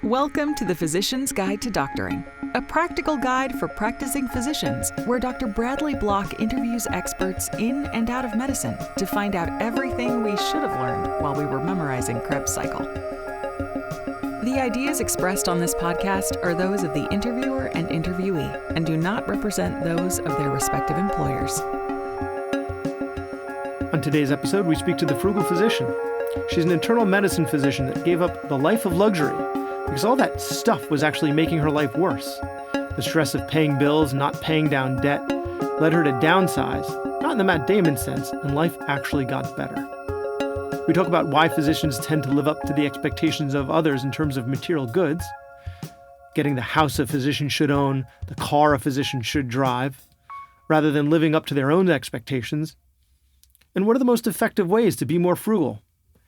Welcome to the Physician's Guide to Doctoring, a practical guide for practicing physicians, where Dr. Bradley Block interviews experts in and out of medicine to find out everything we should have learned while we were memorizing Krebs cycle. The ideas expressed on this podcast are those of the interviewer and interviewee and do not represent those of their respective employers. On today's episode, we speak to the Frugal Physician. She's an internal medicine physician that gave up the life of luxury because all that stuff was actually making her life worse. The stress of paying bills, not paying down debt, led her to downsize, not in the Matt Damon sense, and life actually got better. We talk about why physicians tend to live up to the expectations of others in terms of material goods, getting the house a physician should own, the car a physician should drive, rather than living up to their own expectations. And what are the most effective ways to be more frugal?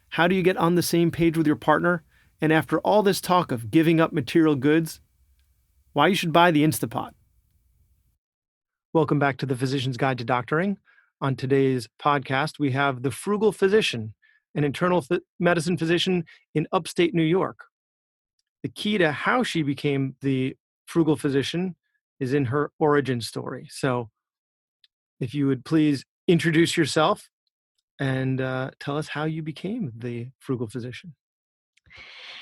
How do you get on the same page with your partner? And after all this talk of giving up material goods, why you should buy the Instapot. Welcome back to the Physician's Guide to Doctoring. On today's podcast, we have the Frugal Physician, an internal medicine physician in upstate New York. The key to how she became the Frugal Physician is in her origin story. So if you would please introduce yourself and tell us how you became the Frugal Physician.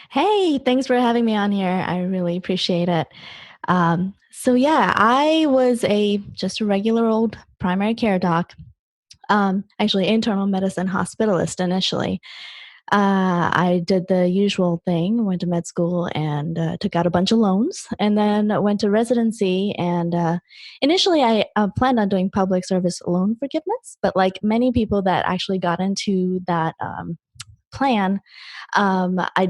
Hey, thanks for having me on here. I really appreciate it. I was just a regular old primary care doc, actually internal medicine hospitalist initially. I did the usual thing, went to med school and took out a bunch of loans, and then went to residency. And initially, I planned on doing public service loan forgiveness, but like many people that actually got into that plan, I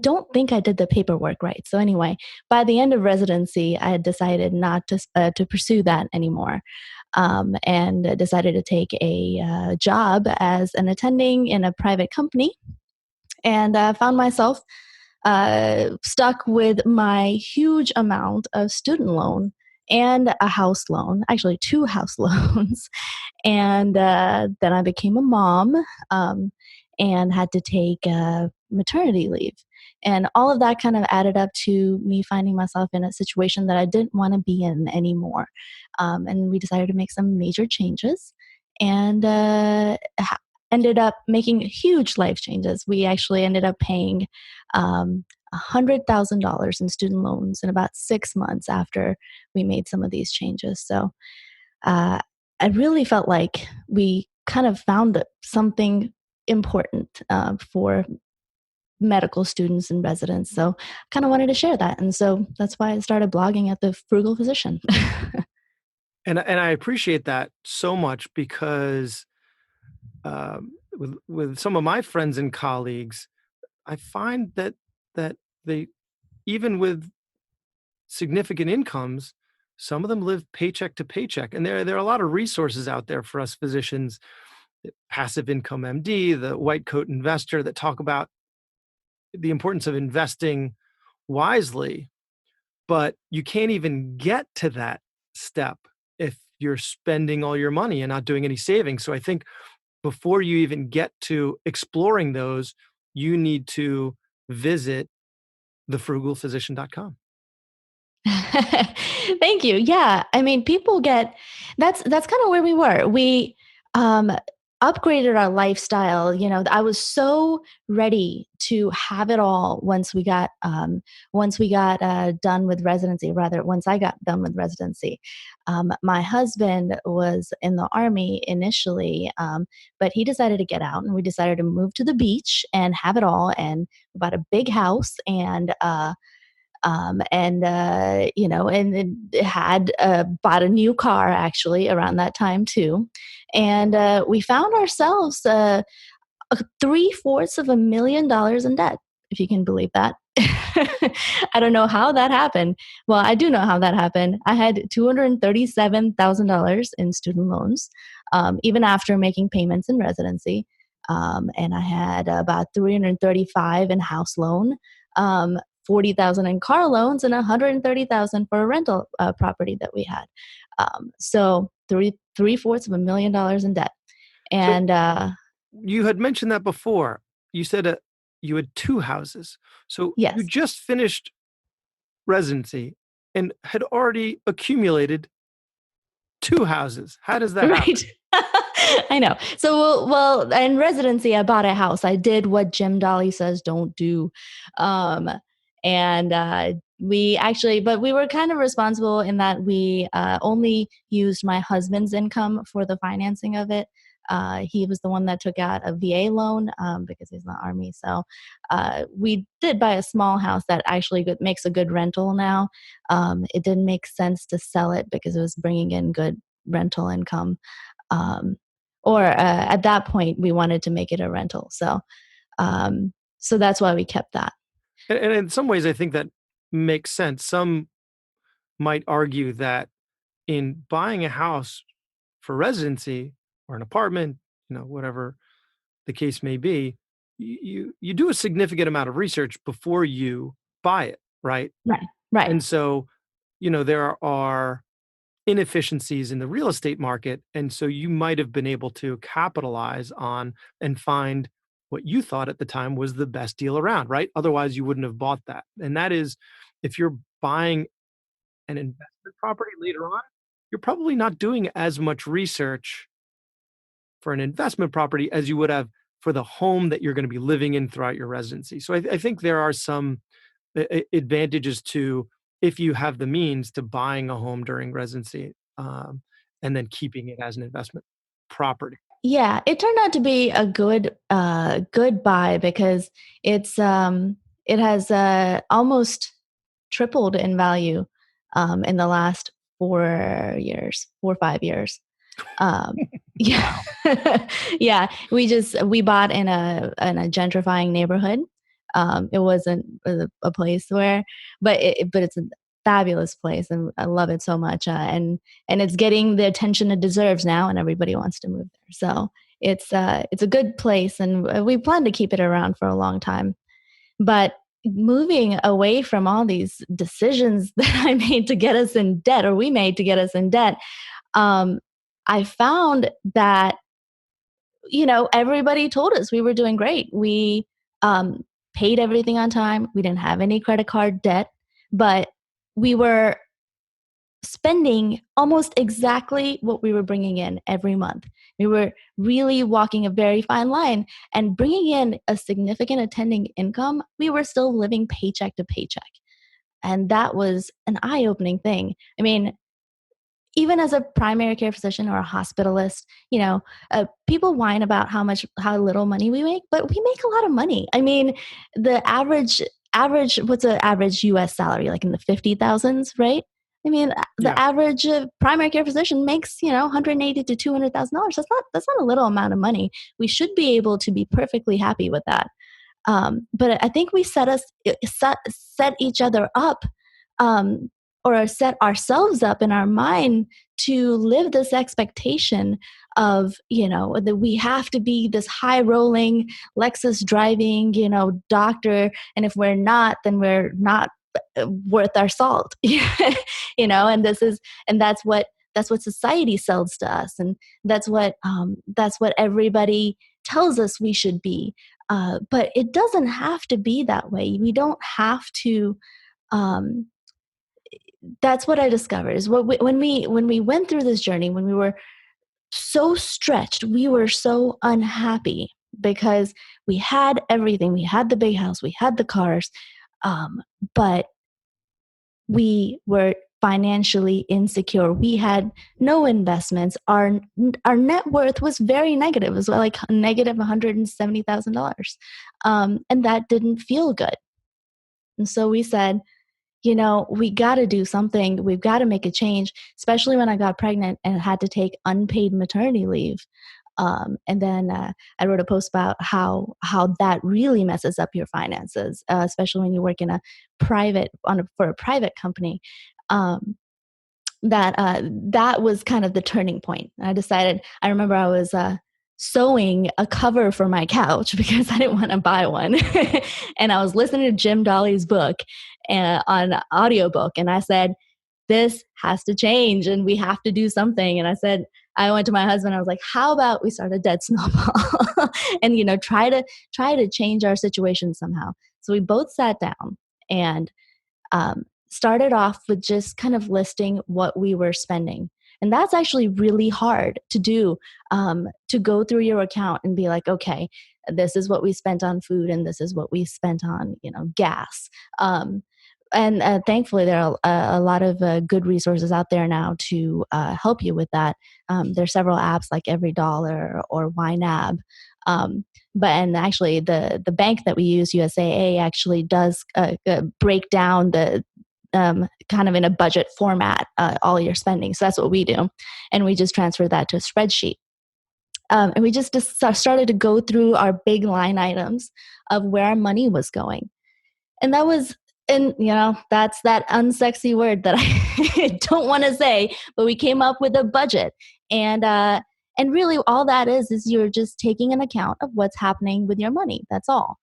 don't think I did the paperwork right. So anyway, by the end of residency, I had decided not to pursue that anymore, and decided to take a job as an attending in a private company, and found myself stuck with my huge amount of student loan and a house loan, actually 2 house loans. And then I became a mom, and had to take maternity leave. And all of that kind of added up to me finding myself in a situation that I didn't want to be in anymore. And we decided to make some major changes, and ended up making huge life changes. We actually ended up paying $100,000 in student loans in about 6 months after we made some of these changes. So I really felt like we kind of found something important for medical students and residents. So I kind of wanted to share that. And so that's why I started blogging at the Frugal Physician. And I appreciate that so much because with some of my friends and colleagues, I find that they, even with significant incomes, some of them live paycheck to paycheck. And there are a lot of resources out there for us physicians, Passive Income MD, the White Coat Investor, that talk about the importance of investing wisely. But you can't even get to that step if you're spending all your money and not doing any savings. So I think before you even get to exploring those, you need to visit thefrugalphysician.com. Thank you. Yeah. I mean, people that's kind of where we were. We upgraded our lifestyle. You know, I was so ready to have it all once we got done with residency. Rather, once I got done with residency, my husband was in the Army initially, but he decided to get out, and we decided to move to the beach and have it all, and bought a big house, and it had bought a new car actually around that time too. And we found ourselves $750,000 in debt, if you can believe that. I don't know how that happened. Well, I do know how that happened. I had $237,000 in student loans, even after making payments in residency. And I had about $335,000 in house loan, $40,000 in car loans, and $130,000 for a rental property that we had. So $750,000 in debt. And you had mentioned that before. You said you had two houses. So you Yes. just finished residency and had already accumulated two houses. How does that happen? Right. I know. So, well, in residency, I bought a house. I did what Jim Dolly says don't do. Um, and we actually, but we were kind of responsible in that we only used my husband's income for the financing of it. He was the one that took out a VA loan because he's in the Army. So we did buy a small house that actually makes a good rental now. It didn't make sense to sell it because it was bringing in good rental income. Um, or at that point, we wanted to make it a rental. So that's why we kept that. And in some ways, I think that makes sense. Some might argue that in buying a house for residency or an apartment, whatever the case may be, you do a significant amount of research before you buy it, right? Right. Right. And so, there are inefficiencies in the real estate market. And so you might have been able to capitalize on and find what you thought at the time was the best deal around, right? Otherwise, you wouldn't have bought that. And that is, if you're buying an investment property later on, you're probably not doing as much research for an investment property as you would have for the home that you're going to be living in throughout your residency. So I think there are some advantages to, if you have the means, to buying a home during residency, and then keeping it as an investment property. Yeah, it turned out to be a good buy because it has almost tripled in value in the last 4 years, 4 or 5 years. Um, yeah, yeah. We bought in a gentrifying neighborhood. It wasn't a place where, but it's a fabulous place, and I love it so much. And it's getting the attention it deserves now, and everybody wants to move there. So it's a good place, and we plan to keep it around for a long time. But moving away from all these decisions that I made to get us in debt, or we made to get us in debt, um, I found that, everybody told us we were doing great. We paid everything on time. We didn't have any credit card debt, but we were spending almost exactly what we were bringing in every month. We were really walking a very fine line and bringing in a significant attending income. We were still living paycheck to paycheck. And that was an eye opening thing. I mean, even as a primary care physician or a hospitalist, people whine about how little money we make, but we make a lot of money. I mean, the average, what's an average U.S. salary, like in the 50,000s, right? I mean, the Yeah. average primary care physician makes, 180 to $200,000. That's not a little amount of money. We should be able to be perfectly happy with that. But I think we set each other up, um, or set ourselves up in our mind to live this expectation of, that we have to be this high rolling Lexus driving, doctor. And if we're not, then we're not worth our salt, and that's what society sells to us. And that's what everybody tells us we should be. But it doesn't have to be that way. We don't have to, that's what I discovered is when we went through this journey, when we were so stretched, we were so unhappy because we had everything. We had the big house, we had the cars, but we were financially insecure. We had no investments. Our net worth was very negative. It was like negative $170,000, and that didn't feel good. And so we said, we got to do something. We've got to make a change, especially when I got pregnant and had to take unpaid maternity leave. And then I wrote a post about how that really messes up your finances, especially when you work in for a private company. That was kind of the turning point. I remember I was sewing a cover for my couch because I didn't want to buy one. And I was listening to Jim Dolly's book on audiobook. And I said, this has to change and we have to do something. And I said, I went to my husband. I was like, "How about we start a debt snowball, and try to change our situation somehow." So we both sat down and started off with just kind of listing what we were spending. And that's actually really hard to do, to go through your account and be like, okay, this is what we spent on food and this is what we spent on, gas. And thankfully, there are a lot of good resources out there now to help you with that. There are several apps like Every Dollar or YNAB. And actually, the bank that we use, USAA, actually does break down the kind of in a budget format, all your spending. So that's what we do. And we just transfer that to a spreadsheet. And we just started to go through our big line items of where our money was going. And that was, and that's that unsexy word that I don't want to say, but we came up with a budget. And really all that is you're just taking an account of what's happening with your money. That's all.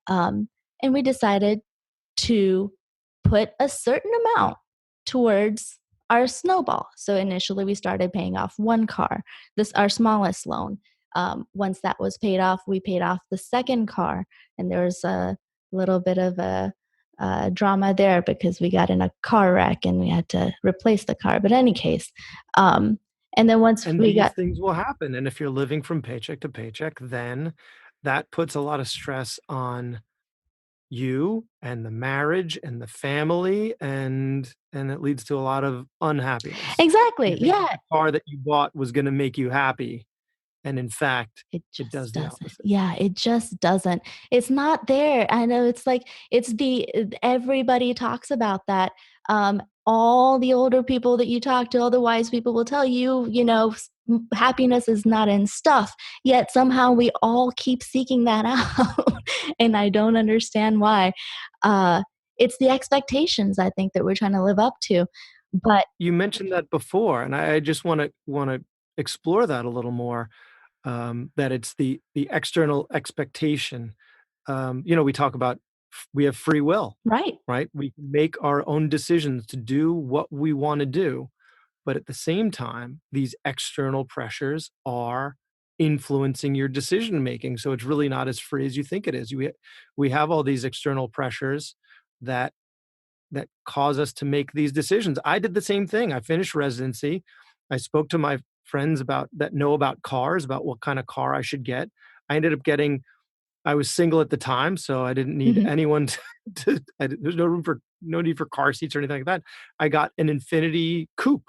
And we decided to put a certain amount towards our snowball. So initially we started paying off one car, this our smallest loan. Once that was paid off, we paid off the second car, and there was a little bit of a drama there because we got in a car wreck and we had to replace the car. But in any case, and then once And we these got things will happen. And if you're living from paycheck to paycheck, then that puts a lot of stress on you and the marriage and the family, and it leads to a lot of unhappiness. You exactly, think that yeah, the car that you bought was gonna make you happy, and in fact, it it just does the doesn't. opposite. Yeah, it just doesn't. It's not there. I know it's like it's the everybody talks about that. All the older people that you talk to, all the wise people will tell you, happiness is not in stuff. Yet somehow we all keep seeking that out, and I don't understand why. Uh, it's the expectations I think that we're trying to live up to, but You mentioned that before, and I just wanna explore that a little more, that it's the external expectation. We talk about we have free will, right, right? We can make our own decisions to do what we wanna do. But at the same time, these external pressures are influencing your decision making. So it's really not as free as you think it is. We have all these external pressures that cause us to make these decisions. I did the same thing. I finished residency. I spoke to my friends about that know about cars, about what kind of car I should get. I ended up getting I was single at the time, so I didn't need mhm. anyone there's no need for car seats or anything like that. I got an Infinity coupe,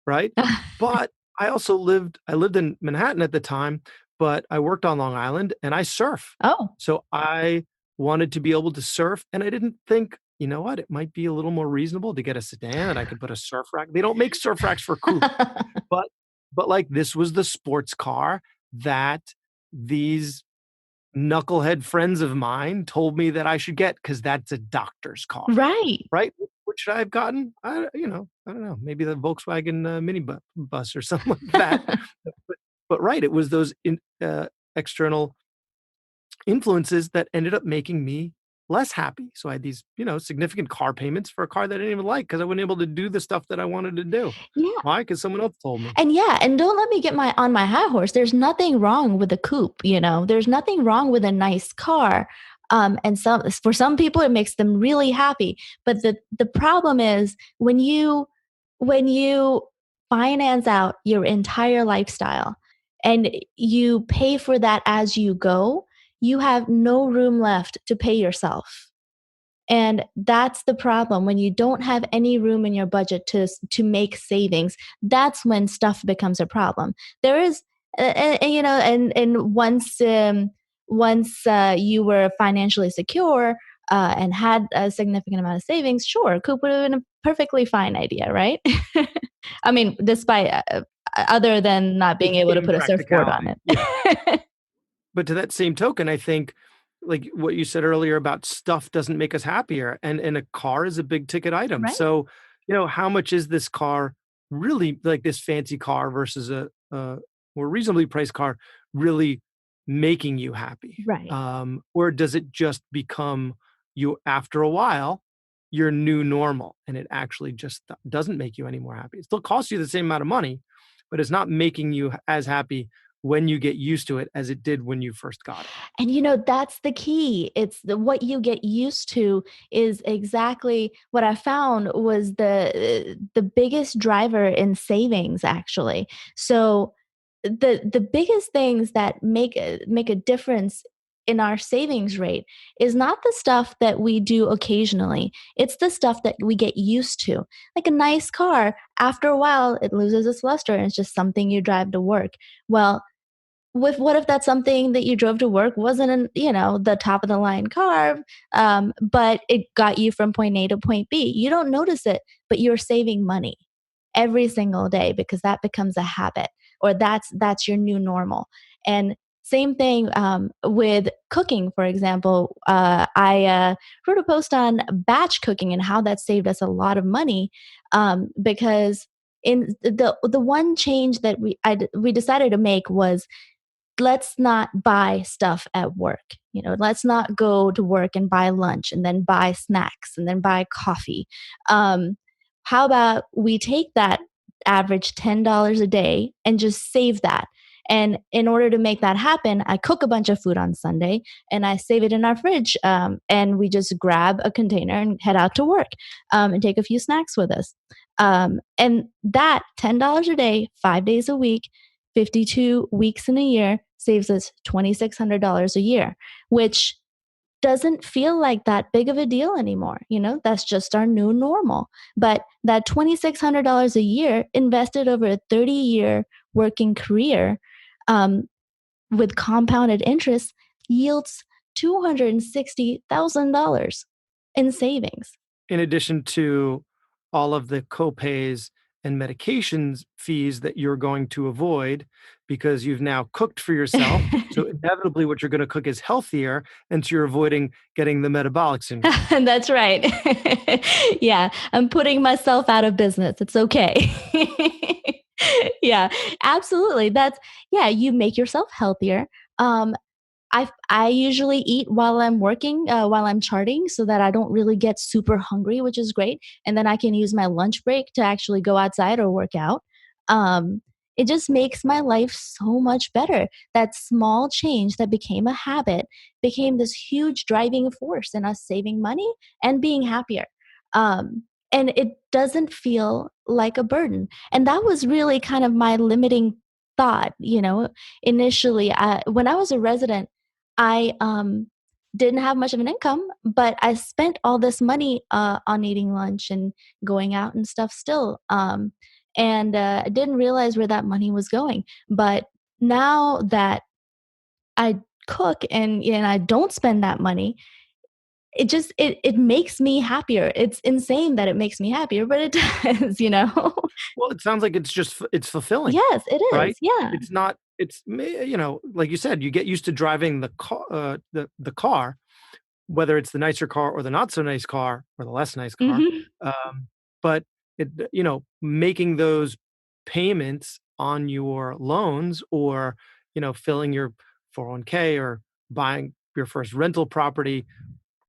right? But I lived in Manhattan at the time, but I worked on Long Island and I surf. Oh. So I wanted to be able to surf, and I didn't think, you know what, it might be a little more reasonable to get a sedan and I could put a surf rack. They don't make surf racks for coupe, but like this was the sports car that these knucklehead friends of mine told me that I should get because that's a doctor's car. Right. Right? What should I have gotten? I don't know, maybe the Volkswagen, mini bus or something like that. But right, it was those external influences that ended up making me less happy. So I had these, significant car payments for a car that I didn't even like because I wasn't able to do the stuff that I wanted to do. Yeah. Why? Because someone else told me. And yeah, and don't let me get my on my high horse. There's nothing wrong with a coupe, There's nothing wrong with a nice car. And for some people it makes them really happy. But the problem is when you finance out your entire lifestyle and you pay for that as you go, you have no room left to pay yourself. And that's the problem. When you don't have any room in your budget to make savings, that's when stuff becomes a problem. There is, and once you were financially secure and had a significant amount of savings, sure, Coop would have been a perfectly fine idea, right? I mean, despite other than not being able to In put a surfboard on practicality. Yeah. it. But to that same token, I think, like what you said earlier about stuff doesn't make us happier, and a car is a big ticket item. Right, So, how much is this car really like this fancy car versus a more reasonably priced car really making you happy? right. Or does it just become you after a while, your new normal, and it actually just doesn't make you any more happy? It still costs you the same amount of money, but it's not making you as happy when you get used to it as it did when you first got it. And that's the key. It's what you get used to is exactly what I found was the biggest driver in savings actually. So the biggest things that make a difference in our savings rate is not the stuff that we do occasionally. It's the stuff that we get used to. Like a nice car, after a while it loses its luster and it's just something you drive to work. Well, with what if that's something that you drove to work wasn't the top of the line car, but it got you from point A to point B. You don't notice it, but you're saving money every single day because that becomes a habit, or that's your new normal. And same thing with cooking, for example. I wrote a post on batch cooking and how that saved us a lot of money, because in the one change that we decided to make was, let's not buy stuff at work. Let's not go to work and buy lunch and then buy snacks and then buy coffee. Um, how about we take that average $10 a day and just save that? And in order to make that happen, I cook a bunch of food on Sunday and I save it in our fridge. And we just grab a container and head out to work, and take a few snacks with us. And that $10 a day, 5 days a week, 52 weeks in a year saves us $2,600 a year, which doesn't feel like that big of a deal anymore. That's just our new normal. But that $2,600 a year invested over a 30-year working career, um, with compounded interest yields $260,000 in savings. In addition to all of the copays and medications fees that you're going to avoid because you've now cooked for yourself. So inevitably what you're going to cook is healthier, and so you're avoiding getting the metabolic syndrome. That's right. Yeah, I'm putting myself out of business. It's okay. Yeah, absolutely. You make yourself healthier. I usually eat while I'm working, while I'm charting, so that I don't really get super hungry, which is great. And then I can use my lunch break to actually go outside or work out. Um, it just makes my life so much better. That small change that became a habit became this huge driving force in us saving money and being happier. And it doesn't feel like a burden. And that was really kind of my limiting thought. Initially, when I was a resident, I didn't have much of an income, but I spent all this money on eating lunch and going out and stuff still. And I didn't realize where that money was going. But now that I cook and I don't spend that money, it makes me happier. It's insane that it makes me happier, but it does. Well, it sounds like it's fulfilling, Yes, it is. right? Yeah. It's not, like you said, you get used to driving the car, whether it's the nicer car or the not so nice car or the less nice car. Hmm. But making those payments on your loans, or, filling your 401k or buying your first rental property,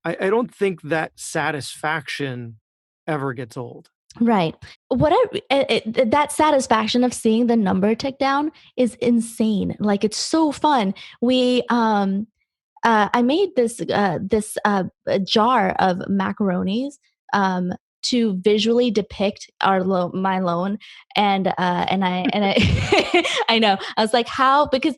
I don't think that satisfaction ever gets old. Right. That satisfaction of seeing the number tick down is insane. Like, it's so fun. I made a jar of macaronis, to visually depict my loan, and I I know, I was like, how, because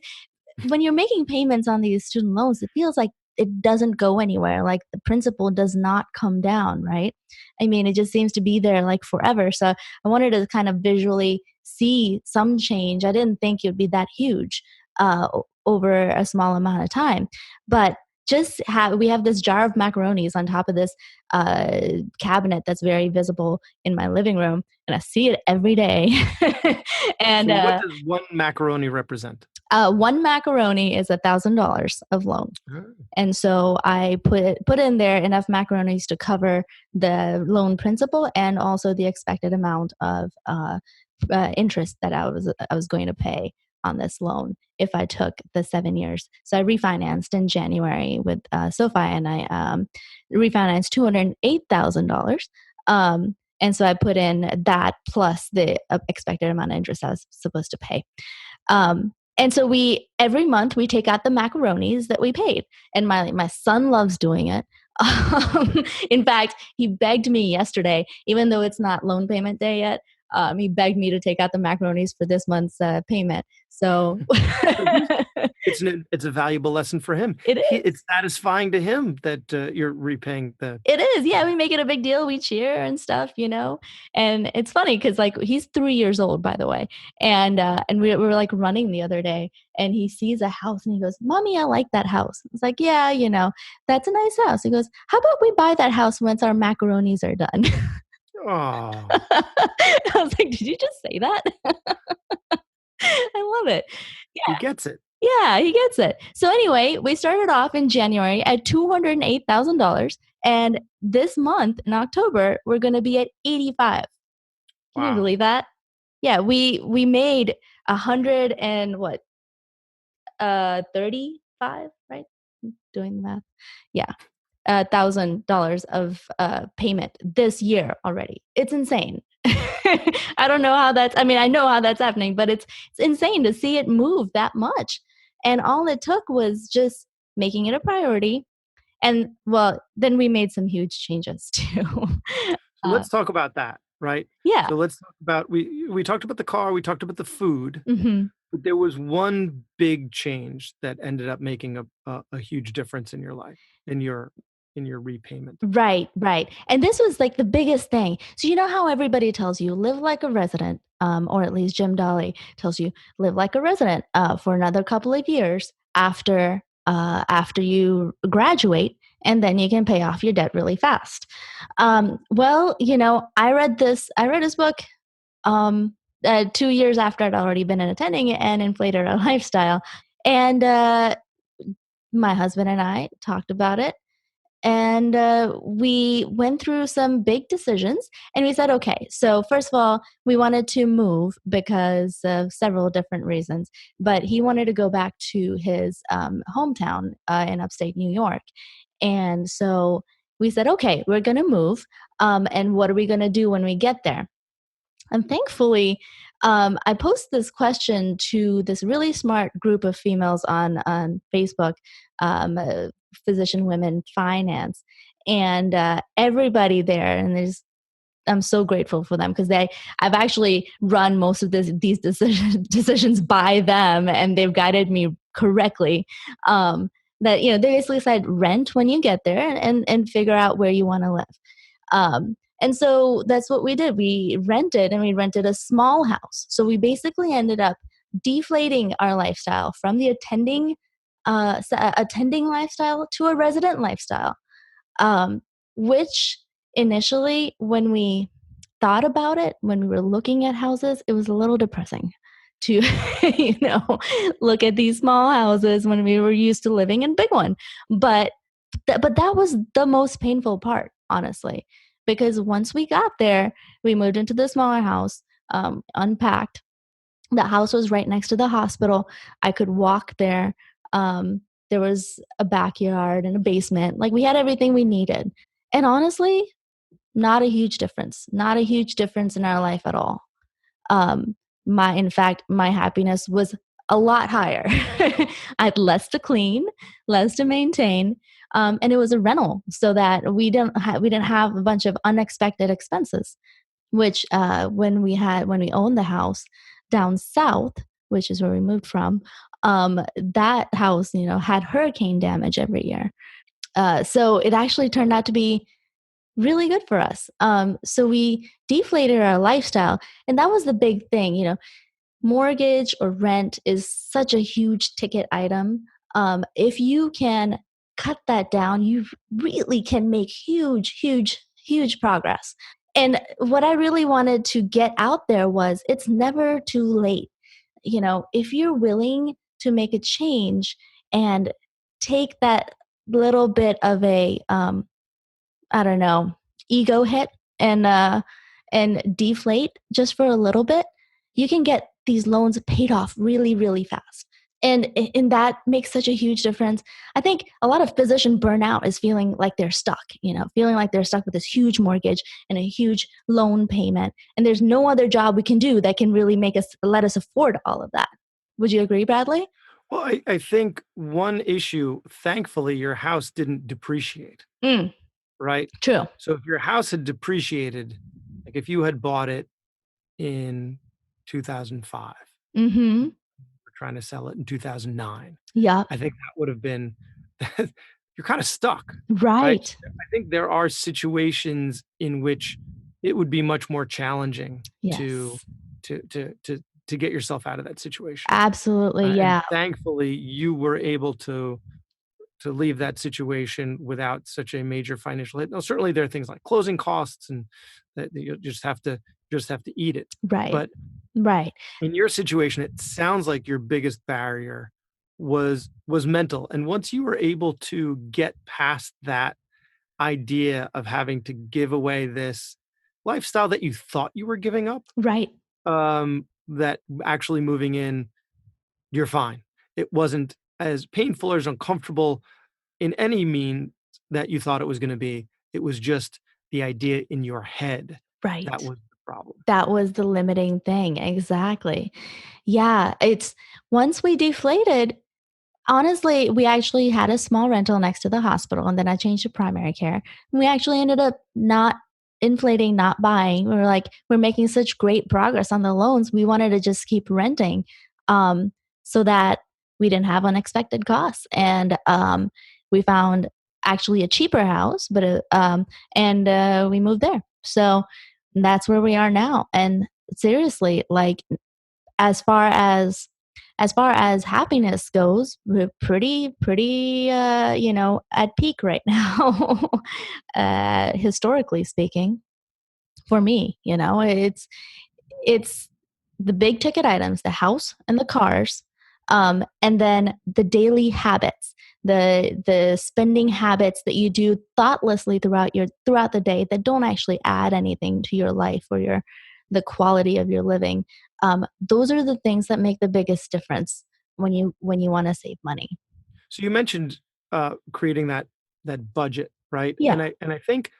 when you're making payments on these student loans, it feels like it doesn't go anywhere. Like, the principal does not come down, right? I mean, it just seems to be there like forever. So I wanted to kind of visually see some change. I didn't think it would be that huge over a small amount of time, but we have this jar of macaronis on top of this cabinet that's very visible in my living room, and I see it every day. And So what does one macaroni represent? one macaroni is $1,000 of loan. Oh. And so I put in there enough macaronis to cover the loan principal and also the expected amount of interest that I was going to pay on this loan if I took the 7 years. So I refinanced in January with SoFi, and I refinanced $208,000. And so I put in that plus the expected amount of interest I was supposed to pay. And so every month we take out the macaronis that we paid, and my son loves doing it. In fact, he begged me yesterday, even though it's not loan payment day yet. He begged me to take out the macaronis for this month's payment. So it's a valuable lesson for him. It's satisfying to him that you're repaying the. It is, yeah. We make it a big deal. We cheer and stuff, And it's funny because like he's 3 years old, by the way, and we were like running the other day, and he sees a house and he goes, "Mommy, I like that house." It's like, yeah, that's a nice house. He goes, "How about we buy that house once our macaronis are done?" Oh. I was like, "Did you just say that?" I love it. Yeah. He gets it. Yeah, he gets it. So anyway, we started off in January at $208,000, and this month in October we're going to be at 85. Can you believe that? Yeah, we made 100 and what? 35, right? I'm doing the math. Yeah. $1,000 of payment this year already. It's insane. I don't know how I know how that's happening, but it's insane to see it move that much. And all it took was just making it a priority. And well, then we made some huge changes too. So let's talk about that, right? Yeah. So let's talk about, we talked about the car, we talked about the food, mm-hmm. But there was one big change that ended up making a huge difference in your life, in your repayment. Right. And this was like the biggest thing. So you know how everybody tells you live like a resident, or at least Jim Dolly tells you live like a resident for another couple of years after you graduate, and then you can pay off your debt really fast. Well, I read this book 2 years after I'd already been attending and inflated our lifestyle, and my husband and I talked about it. And we went through some big decisions, and we said, okay, so first of all, we wanted to move because of several different reasons, but he wanted to go back to his hometown in upstate New York. And so we said, okay, we're going to move. And what are we going to do when we get there? And thankfully, I posted this question to this really smart group of females on Facebook, Physician Women Finance, and everybody there. And I'm so grateful for them because I've actually run most of these decisions by them, and they've guided me correctly. That they basically said rent when you get there and figure out where you want to live. And so that's what we did. We rented a small house. So we basically ended up deflating our lifestyle from the attending lifestyle to a resident lifestyle, which initially, when we thought about it, when we were looking at houses, it was a little depressing to look at these small houses when we were used to living in big one. But that was the most painful part, honestly. Because once we got there, we moved into the smaller house, unpacked. The house was right next to the hospital. I could walk there. There was a backyard and a basement. Like we had everything we needed. And honestly, not a huge difference. Not a huge difference in our life at all. In fact, my happiness was a lot higher. I had less to clean, less to maintain. And it was a rental, so that we didn't have a bunch of unexpected expenses, which when we owned the house down south, which is where we moved from, that house, had hurricane damage every year. So it actually turned out to be really good for us. So we deflated our lifestyle, and that was the big thing. Mortgage or rent is such a huge ticket item. If you can cut that down, you really can make huge progress. And what I really wanted to get out there was it's never too late. If you're willing to make a change and take that little bit of a, ego hit and deflate just for a little bit, you can get these loans paid off really, really fast. And that makes such a huge difference. I think a lot of physician burnout is feeling like they're stuck, feeling like they're stuck with this huge mortgage and a huge loan payment, and there's no other job we can do that can really let us afford all of that. Would you agree, Bradley? Well, I think one issue, thankfully, your house didn't depreciate, Mm, right? true. So if your house had depreciated, like if you had bought it in 2005, Mm-hmm. we're trying to sell it in 2009, Yep. I think that would have been, you're kind of stuck, right? Right. I think there are situations in which it would be much more challenging to Yes. to to to to get yourself out of that situation. Absolutely. And Yeah. thankfully, you were able to leave that situation without such a major financial hit. Now, certainly there are things like closing costs and that you just have to eat it. Right. But Right. in your situation, it sounds like your biggest barrier was mental. And once you were able to get past that idea of having to give away this lifestyle that you thought you were giving up, Right. that actually moving in, you're fine. It wasn't as painful or as uncomfortable in any mean that you thought it was gonna be. It was just the idea in your head that Right. was the problem. That was the limiting thing. Exactly. Yeah. It's once we deflated, honestly, we actually had a small rental next to the hospital, and then I changed to primary care. We actually ended up not inflating, not buying. We were like, we're making such great progress on the loans. We wanted to just keep renting, um, so that we didn't have unexpected costs. And we found actually a cheaper house, and we moved there. So that's where we are now. And seriously, like as far as happiness goes, we're pretty at peak right now. Historically speaking, for me, it's the big ticket items, the house and the cars, and then the daily habits, the spending habits that you do thoughtlessly throughout the day that don't actually add anything to your life or the quality of your living. Those are the things that make the biggest difference when you want to save money. So you mentioned, creating that budget, right? Yeah. And I think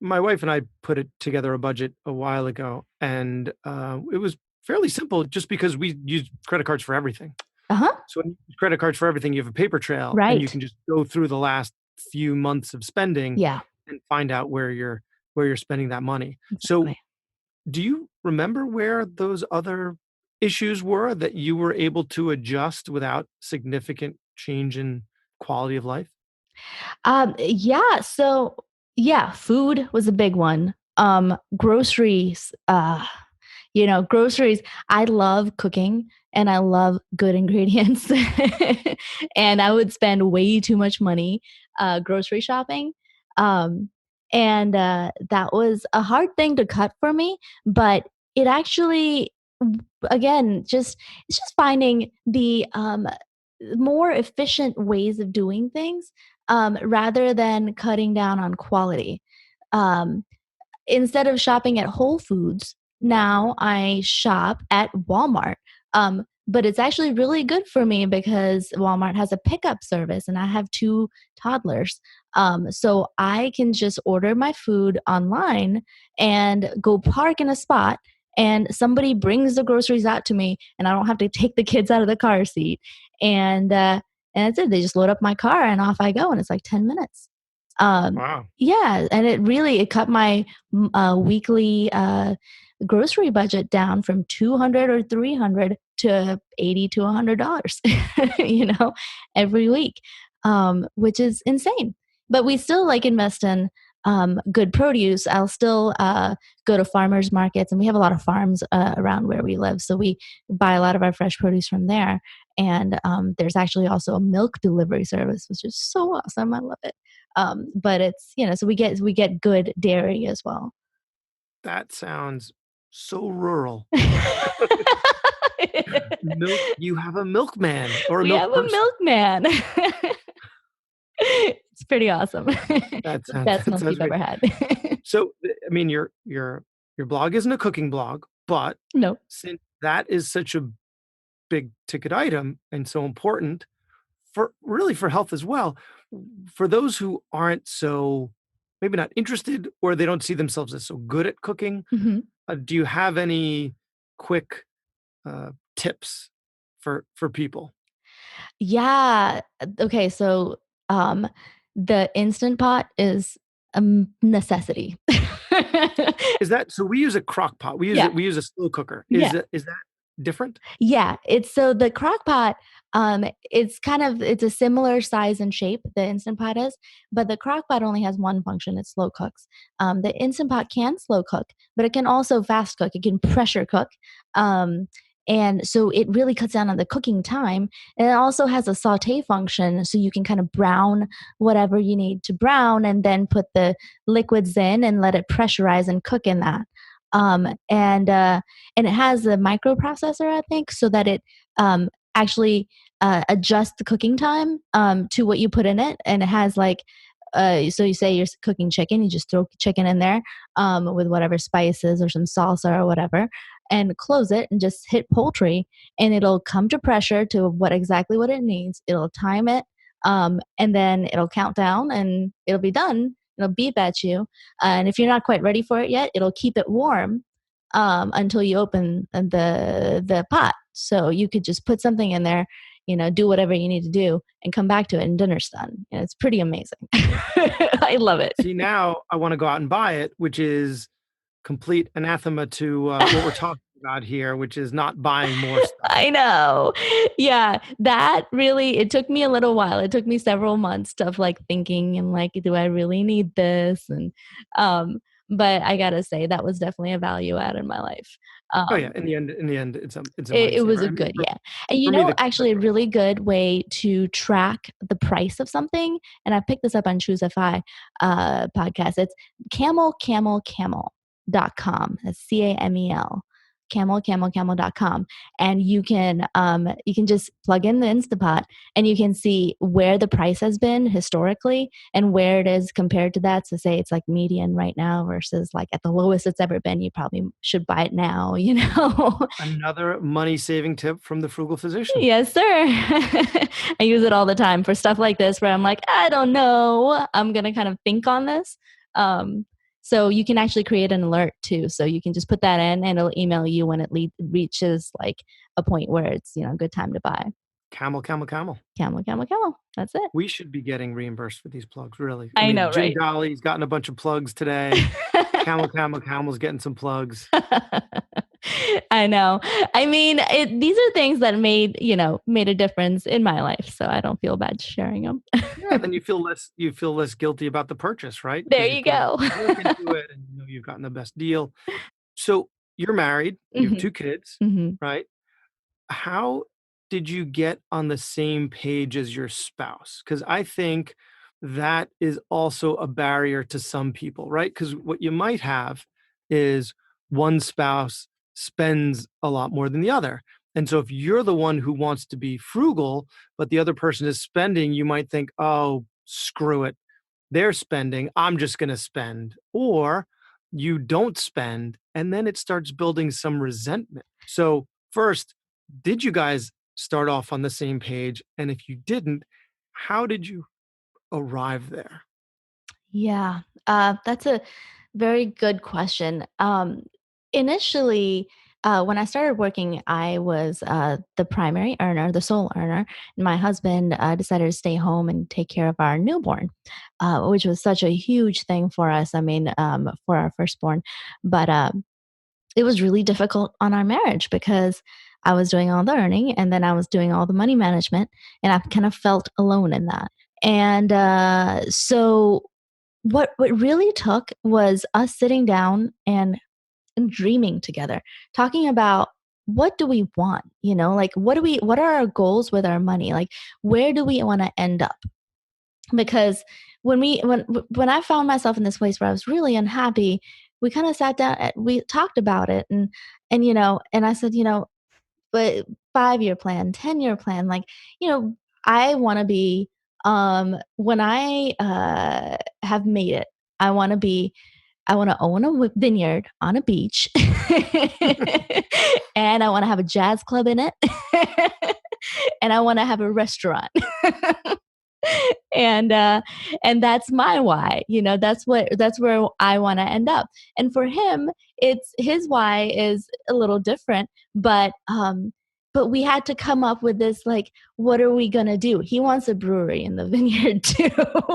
my wife and I put it together a budget a while ago, and, it was fairly simple just because we use credit cards for everything. Uh huh. So when you use credit cards for everything, you have a paper trail, and you Right. can just go through the last few months of spending Yeah. and find out where you're spending that money. So Exactly. do you remember where those other issues were that you were able to adjust without significant change in quality of life? Yeah. So yeah, food was a big one. Groceries. Groceries. I love cooking and I love good ingredients, and I would spend way too much money grocery shopping. Um, and that was a hard thing to cut for me, but it actually, again, it's just finding the more efficient ways of doing things, rather than cutting down on quality. Um, Instead of shopping at Whole Foods, now I shop at Walmart. But it's actually really good for me because Walmart has a pickup service and I have two toddlers. So I can just order my food online and go park in a spot, and somebody brings the groceries out to me, and I don't have to take the kids out of the car seat. And, and that's it. They just load up my car and off I go. And it's like 10 minutes. Um, Wow. yeah, and it cut my weekly grocery budget down from 200 or 300 to 80 to $100, you know, every week, which is insane. But we still like invest in good produce. I'll still go to farmers markets, and we have a lot of farms around where we live, so we buy a lot of our fresh produce from there. And there's actually also a milk delivery service, which is so awesome. I love it. But it's, so we get good dairy as well. That sounds so rural. Milk You have a milkman or a We milk have a person. milkman. It's pretty awesome. That It's the sounds best that milk sounds you've great. ever had. So, I mean, your blog isn't a cooking blog, but No. since that is such a big ticket item and so important for health as well. For those who aren't so maybe not interested or they don't see themselves as so good at cooking, Mhm. do you have any quick tips for people? Yeah. Okay. So, um, the Instant Pot is a necessity. Is that so? We use a crock pot. We use Yeah. it. We use a slow cooker. Yeah. Is that different? Yeah, it's so the crock pot, it's a similar size and shape, the Instant Pot is, but the crock pot only has one function, it slow cooks. The Instant Pot can slow cook, but it can also fast cook, it can pressure cook, and so it really cuts down on the cooking time, and it also has a sauté function, so you can kind of brown whatever you need to brown and then put the liquids in and let it pressurize and cook in that. Um, and, uh and it has a microprocessor, I think, so that it actually adjusts the cooking time to what you put in it. And it has like, so you say you're cooking chicken, you just throw chicken in there with whatever spices or some salsa or whatever, and close it and just hit poultry, and it'll come to pressure to exactly what it needs. It'll time it, and then it'll count down, and it'll be done. It'll beep at you, and if you're not quite ready for it yet, it'll keep it warm until you open the pot. So you could just put something in there, do whatever you need to do, and come back to it, and dinner's done. And it's pretty amazing. I love it. See, now I want to go out and buy it, which is complete anathema to what we're talking about here, which is not buying more stuff. I know. Yeah, that really it took me a little while. It took me several months of like thinking and like, do I really need this? And um, but I gotta say that was definitely a value add in my life. Oh yeah, Um, in the end, it's a it money was saver. a I mean, good, yeah. And for me, actually a really good way to track the price of something, and I picked this up on Choosify podcast. It's camelcamelcamel.com. That's CAMEL. Camelcamelcamel.com, and you can just plug in the Instapot and you can see where the price has been historically and where it is compared to that. So say it's like median right now versus like at the lowest it's ever been, you probably should buy it now, you know. another money saving tip from the frugal physician. Yes, sir. I use it all the time for stuff like this where I'm like, I don't know. I'm going to kind of think on this. Um, so you can actually create an alert too. So you can just put that in and it'll email you when it reaches like a point where it's, a good time to buy. Camel, camel, camel. Camel, camel, camel. That's it. We should be getting reimbursed for these plugs, really. I I mean, know, Jim right? Dolly's gotten a bunch of plugs today. Camel, camel, camel's getting some plugs. I know. I mean, these are things that made a difference in my life, so I don't feel bad sharing them. Yeah, then you feel less guilty about the purchase, right? There Because you you put a go. work into it and you know you've gotten the best deal. So you're married, you have Hmm. 2 kids, Hmm. right? How did you get on the same page as your spouse? Because I think that is also a barrier to some people, right? Because what you might have is one spouse spends a lot more than the other. And so if you're the one who wants to be frugal, but the other person is spending, you might think, oh, screw it. They're spending. I'm just going to spend. Or you don't spend, and then it starts building some resentment. So, first, did you guys start off on the same page? And if you didn't, how did you arrive there? Yeah, that's a very good question. Initially, when I started working, I was the primary earner, the sole earner, and my husband decided to stay home and take care of our newborn, which was such a huge thing for us. I mean, for our firstborn, but it was really difficult on our marriage because I was doing all the earning and then I was doing all the money management, and I kind of felt alone in that. And so what really took was us sitting down and dreaming together, talking about what do we want, like what are our goals with our money, like where do we want to end up? Because when I found myself in this place where I was really unhappy, we kind of sat down, we talked about it, and I said, but 5-year plan, 10-year plan, like, I want to be, when I have made it, I want to be I want to own a vineyard on a beach, and I want to have a jazz club in it, and I want to have a restaurant. and uh and that's my why. That's where I want to end up. And for him, it's his why is a little different, but we had to come up with this, like, what are we going to do? He wants a brewery in the vineyard too,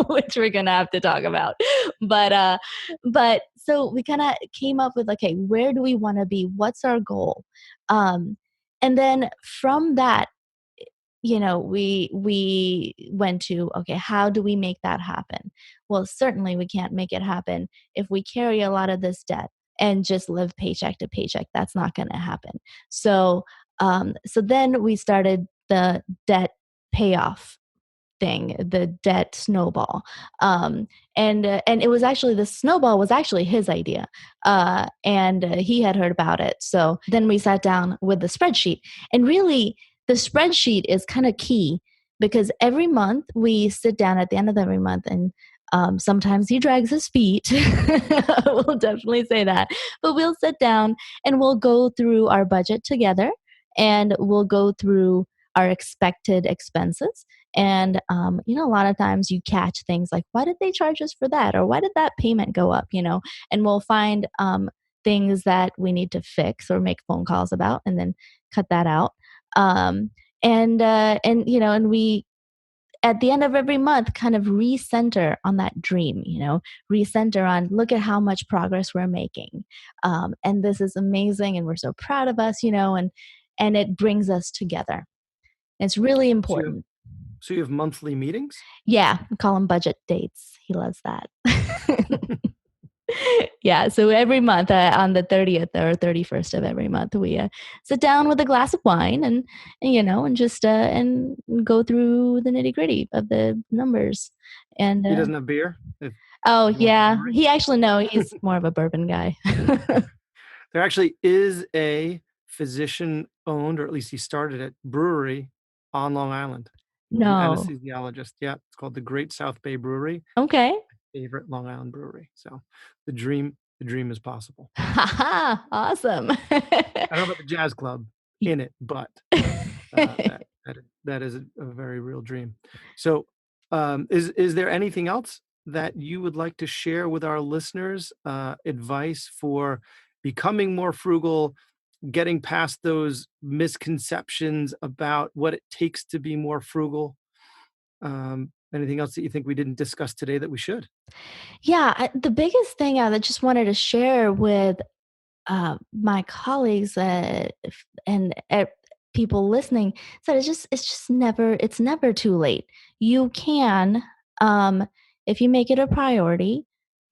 which we're going to have to talk about. But so we kind of came up with, okay, where do we want to be? What's our goal? Um and then from that, we went to, okay, how do we make that happen? Well, certainly we can't make it happen if we carry a lot of this debt and just live paycheck to paycheck. That's not going to happen. So then we started the debt payoff thing, the debt snowball. Um, and it was actually, the snowball was actually his idea, and he had heard about it. So then we sat down with the spreadsheet, and really, the spreadsheet is kind of key, because every month we sit down at the end of every month, and sometimes he drags his feet. We'll definitely say that. But we'll sit down and we'll go through our budget together, and we'll go through our expected expenses. And a lot of times you catch things like, why did they charge us for that, or why did that payment go up? And we'll find things that we need to fix or make phone calls about, and then cut that out. Um, and uh, and you know and we, at the end of every month, kind of recenter on that dream, recenter on, look at how much progress we're making. And this is amazing, and we're so proud of us, and it brings us together. It's really So you have, important. so you have monthly meetings? Yeah, we call them budget dates. He loves that. Yeah, so every month, on the 30th or 31st of every month, we sit down with a glass of wine, and just and go through the nitty-gritty of the numbers. And He doesn't have beer? oh, If you want yeah, brewery? he actually, no, he's more of a bourbon guy. There actually is a physician-owned, or at least he started it, brewery on Long Island. He's an No. anesthesiologist. Yeah, it's called the Great South Bay Brewery. Okay. Favorite Long Island brewery. So the dream is possible. Haha, awesome. I don't know about the jazz club in it, but that is a very real dream. So, is there anything else that you would like to share with our listeners? Advice for becoming more frugal, getting past those misconceptions about what it takes to be more frugal. Anything else that you think we didn't discuss today that we should? Yeah, the biggest thing I just wanted to share with my colleagues, and people listening, so it's never too late. You can, if you make it a priority,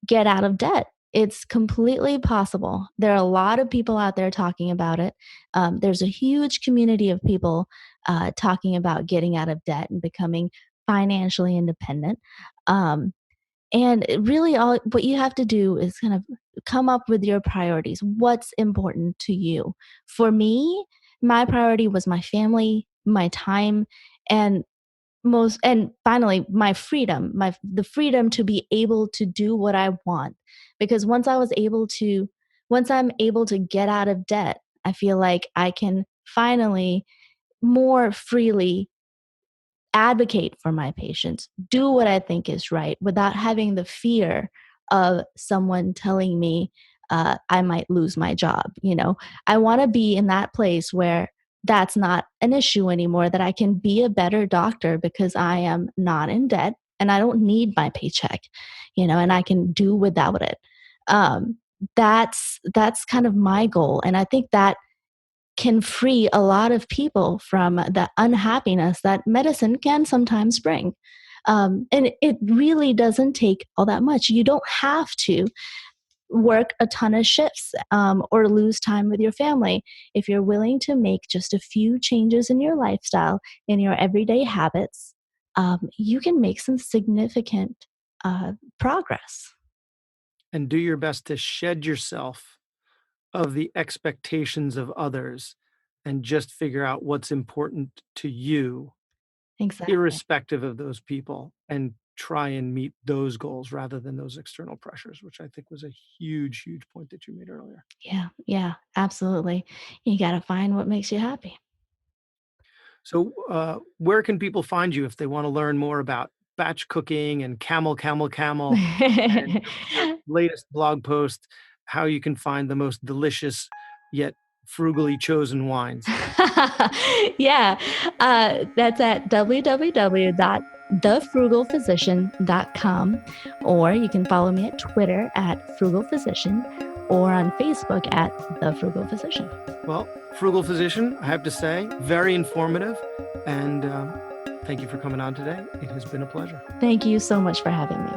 get out of debt. It's completely possible. There are a lot of people out there talking about it. There's a huge community of people talking about getting out of debt and becoming financially independent. Um, and really, all what you have to do is kind of come up with your priorities. What's important to you? For me, my priority was my family, my time, and and finally my freedom, the freedom to be able to do what I want. Because once I'm able to get out of debt, I feel like I can finally more freely advocate for my patients, do what I think is right without having the fear of someone telling me I might lose my job. I want to be in that place where that's not an issue anymore, that I can be a better doctor because I am not in debt and I don't need my paycheck, and I can do without it. Um, that's kind of my goal. And I think that can free a lot of people from the unhappiness that medicine can sometimes bring. And it really doesn't take all that much. You don't have to work a ton of shifts, or lose time with your family. If you're willing to make just a few changes in your lifestyle, in your everyday habits, you can make some significant progress. And do your best to shed yourself of the expectations of others and just figure out what's important to you, Exactly. irrespective of those people, and try and meet those goals rather than those external pressures, which I think was a huge, huge point that you made earlier. Yeah, absolutely. You got to find what makes you happy. So, where can people find you if they want to learn more about batch cooking and camel, and your latest blog post, how you can find the most delicious yet frugally chosen wines? Yeah, that's at www.thefrugalphysician.com, or you can follow me at Twitter at Frugal Physician or on Facebook at The Frugal Physician. Well, Frugal Physician, I have to say, very informative, and thank you for coming on today. It has been a pleasure. Thank you so much for having me.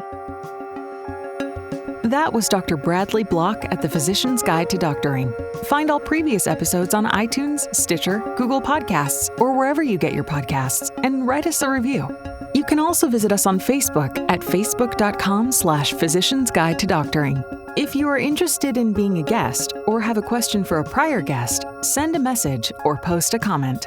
That was Dr. Bradley Block at the Physician's Guide to Doctoring. Find all previous episodes on iTunes, Stitcher, Google Podcasts, or wherever you get your podcasts, and write us a review. You can also visit us on Facebook at facebook.com/Physician's Guide to Doctoring. If you are interested in being a guest or have a question for a prior guest, send a message or post a comment.